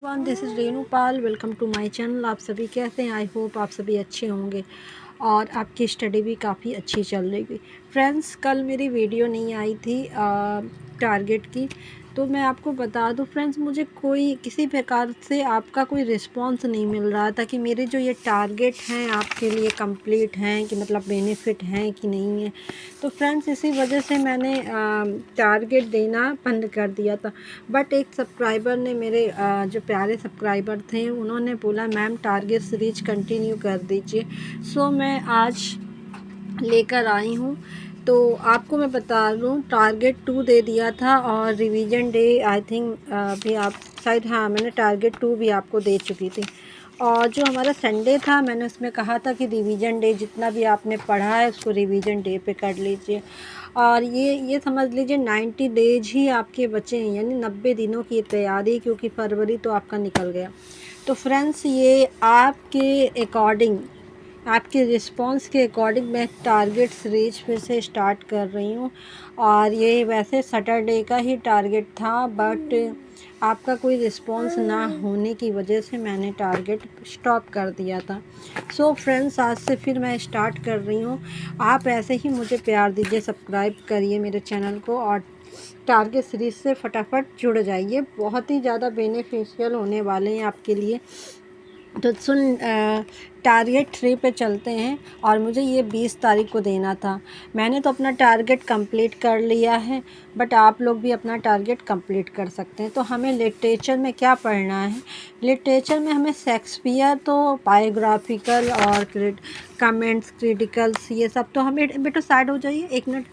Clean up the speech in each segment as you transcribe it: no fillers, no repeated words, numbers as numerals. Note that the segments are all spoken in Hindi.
One this is Renu Pal. Welcome to my channel. आप सभी कैसे हैं? आई होप आप सभी अच्छे होंगे और आपकी स्टडी भी काफ़ी अच्छी चल रही है। फ्रेंड्स, कल मेरी वीडियो नहीं आई थी टारगेट की, तो मैं आपको बता दूं फ्रेंड्स, मुझे कोई किसी प्रकार से आपका कोई रिस्पांस नहीं मिल रहा था कि मेरे जो ये टारगेट हैं आपके लिए कंप्लीट हैं कि मतलब बेनिफिट हैं कि नहीं है। तो फ्रेंड्स, इसी वजह से मैंने टारगेट देना बंद कर दिया था। बट एक सब्सक्राइबर ने मेरे जो प्यारे सब्सक्राइबर थे, उन्होंने बोला मैम टारगेट सीरीज कंटिन्यू कर दीजिए। सो मैं आज लेकर आई हूँ। तो आपको मैं बता दूँ, टारगेट 2 दे दिया था और रिवीजन डे आई थिंक भी आप शायद, हाँ, मैंने टारगेट 2 भी आपको दे चुकी थी। और जो हमारा संडे था, मैंने उसमें कहा था कि रिवीजन डे जितना भी आपने पढ़ा है उसको रिवीजन डे पे कर लीजिए। और ये समझ लीजिए 90 डेज ही आपके बचे हैं, यानी 90 दिनों की तैयारी, क्योंकि फरवरी तो आपका निकल गया। तो फ्रेंड्स, ये आपके अकॉर्डिंग, आपके रिस्पांस के अकॉर्डिंग मैं टारगेट सीरीज फिर से स्टार्ट कर रही हूँ। और ये वैसे सैटरडे का ही टारगेट था, बट आपका कोई रिस्पांस ना होने की वजह से मैंने टारगेट स्टॉप कर दिया था। सो फ्रेंड्स, आज से फिर मैं स्टार्ट कर रही हूँ। आप ऐसे ही मुझे प्यार दीजिए, सब्सक्राइब करिए मेरे चैनल को और टारगेट सीरीज से फटाफट जुड़ जाइए। बहुत ही ज़्यादा बेनिफिशियल होने वाले हैं आपके लिए। तो टारगेट 3 पे चलते हैं। और मुझे ये 20 तारीख को देना था। मैंने तो अपना टारगेट कंप्लीट कर लिया है, बट आप लोग भी अपना टारगेट कंप्लीट कर सकते हैं। तो हमें लिटरेचर में क्या पढ़ना है? लिटरेचर में हमें शेक्सपियर, तो बायोग्राफिकल और कमेंट्स, क्रिटिकल्स, ये सब तो हमें, बेटा साइड हो जाइए 1 मिनट।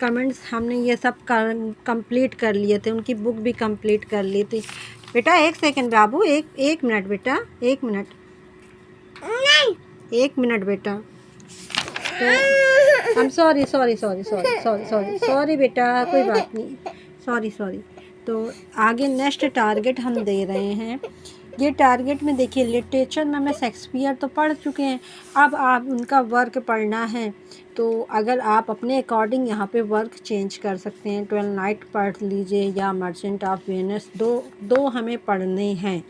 कमेंट्स हमने ये सब कंप्लीट कर लिए थे, उनकी बुक भी कंप्लीट कर ली थी। बेटा 1 सेकंड बाबू, एक मिनट बेटा, 1 मिनट, 1 मिनट बेटा। तो I am sorry sorry sorry sorry sorry sorry sorry बेटा, कोई बात नहीं, सॉरी सॉरी। तो आगे नेक्स्ट टारगेट हम दे रहे हैं। ये टारगेट में देखिए, लिटरेचर में हमें शेक्सपियर तो पढ़ चुके हैं, अब आप उनका वर्क पढ़ना है। तो अगर आप अपने अकॉर्डिंग यहाँ पे वर्क चेंज कर सकते हैं। 12 नाइट पढ़ लीजिए या मर्चेंट ऑफ वेनिस, दो हमें पढ़ने हैं।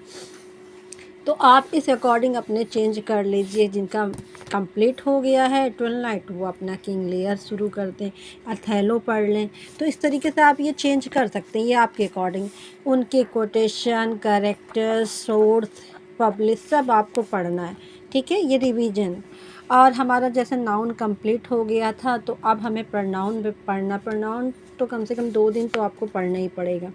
तो आप इस अकॉर्डिंग अपने चेंज कर लीजिए। जिनका कंप्लीट हो गया है 12 नाइट, वो अपना किंग लेयर शुरू कर दें, अथेलो पढ़ लें। तो इस तरीके से आप ये चेंज कर सकते हैं, ये आपके अकॉर्डिंग। उनके कोटेशन, कैरेक्टर्स, सोर्स, पब्लिश सब आपको पढ़ना है, ठीक है। ये रिवीजन। और हमारा जैसे नाउन कंप्लीट हो गया था, तो अब हमें प्रोनाउन भी पढ़ना। प्रोनाउन तो कम से कम 2 दिन तो आपको पढ़ना ही पड़ेगा।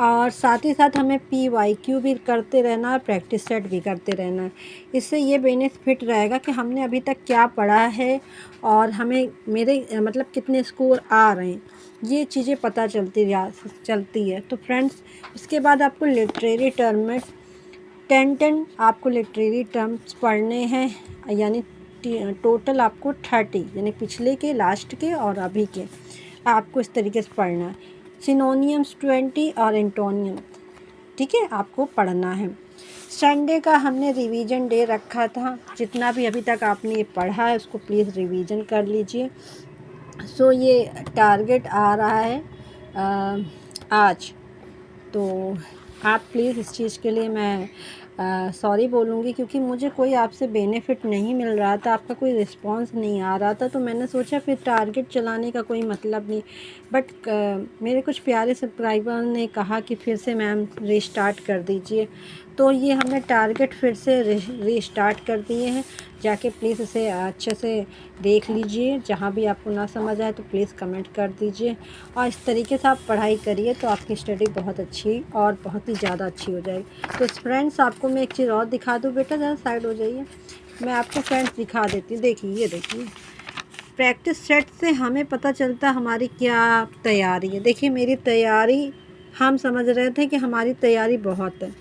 और साथ ही साथ हमें PYQ भी करते रहना है, प्रैक्टिस सेट भी करते रहना है। इससे ये बेनिफिट रहेगा कि हमने अभी तक क्या पढ़ा है और हमें मेरे मतलब कितने स्कोर आ रहे हैं, ये चीज़ें पता चलती है। तो फ्रेंड्स, उसके बाद आपको लिटरेरी टर्म में 10 आपको लिटरेरी टर्म्स पढ़ने हैं, यानी टोटल आपको 30, यानी पिछले के, लास्ट के और अभी के, आपको इस तरीके से पढ़ना है। सिनोनियम्स 20 और एंटोनियम, ठीक है, आपको पढ़ना है। संडे का हमने रिवीजन डे रखा था। जितना भी अभी तक आपने ये पढ़ा है उसको प्लीज़ रिवीजन कर लीजिए। सो ये टारगेट आ रहा है आज। तो आप प्लीज़, इस चीज़ के लिए मैं सॉरी बोलूँगी, क्योंकि मुझे कोई आपसे बेनिफिट नहीं मिल रहा था, आपका कोई रिस्पांस नहीं आ रहा था। तो मैंने सोचा फिर टारगेट चलाने का कोई मतलब नहीं। बट मेरे कुछ प्यारे सब्सक्राइबर ने कहा कि फिर से मैम रीस्टार्ट कर दीजिए। तो ये हमने टारगेट फिर से रीस्टार्ट कर दिए हैं। जाके प्लीज़ इसे अच्छे से देख लीजिए। जहाँ भी आपको ना समझ आए तो प्लीज़ कमेंट कर दीजिए। और इस तरीके से आप पढ़ाई करिए तो आपकी स्टडी बहुत अच्छी और बहुत ही ज़्यादा अच्छी हो जाएगी। तो फ्रेंड्स, आपको मैं एक चीज़ और दिखा दूँ। बेटा ज़रा साइड हो जाइए, मैं आपको फ्रेंड्स दिखा देती हूँ। देखिए, ये देखिए, प्रैक्टिस सेट से हमें पता चलता हमारी क्या तैयारी है। देखिए मेरी तैयारी, हम समझ रहे थे कि हमारी तैयारी बहुत है।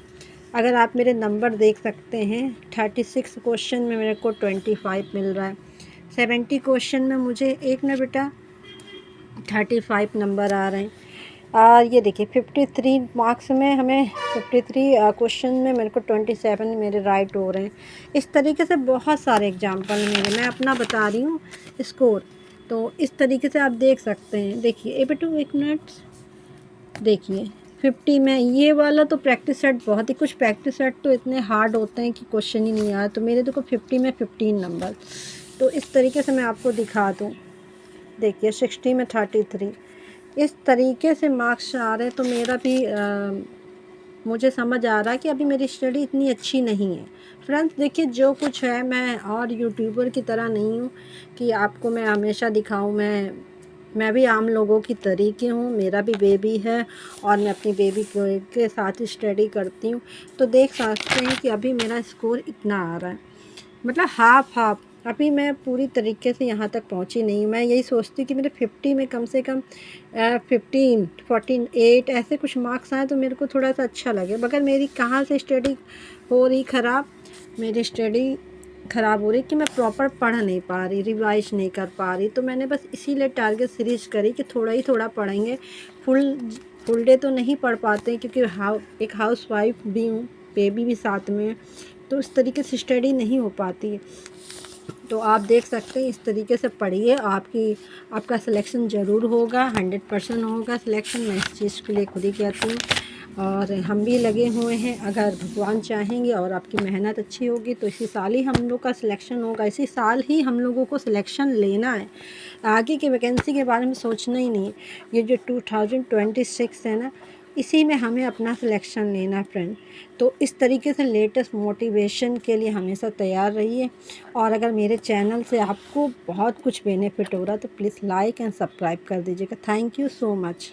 अगर आप मेरे नंबर देख सकते हैं, 36 क्वेश्चन में मेरे को 25 मिल रहा है। 70 क्वेश्चन में मुझे, एक मिनट बेटा, 35 नंबर आ रहे हैं। और ये देखिए 53 मार्क्स में हमें, 53 क्वेश्चन में मेरे को 27 मेरे राइट हो रहे हैं। इस तरीके से बहुत सारे एग्जाम्पल मेरे, मैं अपना बता रही हूँ स्कोर। तो इस तरीके से आप देख सकते हैं। देखिए ए बेटू, 1 मिनट, देखिए 50 में ये वाला तो प्रैक्टिस सेट बहुत ही, कुछ प्रैक्टिस सेट तो इतने हार्ड होते हैं कि क्वेश्चन ही नहीं आया। तो मेरे देखो 50 में 15 नंबर। तो इस तरीके से मैं आपको दिखा दूँ, देखिए 60 में 33, इस तरीके से मार्क्स आ रहे हैं। तो मेरा भी मुझे समझ आ रहा है कि अभी मेरी स्टडी इतनी अच्छी नहीं है। फ्रेंड्स देखिए, जो कुछ है, मैं और यूट्यूबर की तरह नहीं हूँ कि आपको मैं हमेशा दिखाऊँ। मैं भी आम लोगों की तरीके हूँ, मेरा भी बेबी है और मैं अपनी बेबी के साथ स्टडी करती हूँ। तो देख सकते हैं कि अभी मेरा स्कोर इतना आ रहा है, मतलब हाफ हाफ। अभी मैं पूरी तरीके से यहाँ तक पहुँची नहीं हूँ। मैं यही सोचती हूँ कि मेरे 50 में कम से कम 15 48 ऐसे कुछ मार्क्स आए तो मेरे को थोड़ा सा अच्छा लगे। मगर मेरी कहाँ से स्टडी हो रही ख़राब, मेरी स्टडी ख़राब हो रही कि मैं प्रॉपर पढ़ नहीं पा रही, रिवाइज नहीं कर पा रही। तो मैंने बस इसीलिए टारगेट सीरीज करी कि थोड़ा ही थोड़ा पढ़ेंगे, फुल डे तो नहीं पढ़ पाते क्योंकि एक हाउस वाइफ भी हूँ, बेबी भी साथ में है, तो इस तरीके से स्टडी नहीं हो पाती है। तो आप देख सकते हैं, इस तरीके से पढ़िए, आपका सिलेक्शन ज़रूर होगा, 100% होगा सिलेक्शन। मैं इस चीज़ के लिए खुद ही कहती हूँ और हम भी लगे हुए हैं। अगर भगवान चाहेंगे और आपकी मेहनत अच्छी होगी तो इसी साल ही हम लोग का सिलेक्शन होगा, इसी साल ही हम लोगों को सिलेक्शन लेना है। आगे की वैकेंसी के बारे में सोचना ही नहीं। ये जो 2026 है ना, इसी में हमें अपना सिलेक्शन लेना है फ्रेंड। तो इस तरीके से लेटेस्ट मोटिवेशन के लिए हमेशा तैयार रहिए। और अगर मेरे चैनल से आपको बहुत कुछ बेनिफिट हो रहा है तो प्लीज़ लाइक एंड सब्सक्राइब कर दीजिएगा। Thank you so much.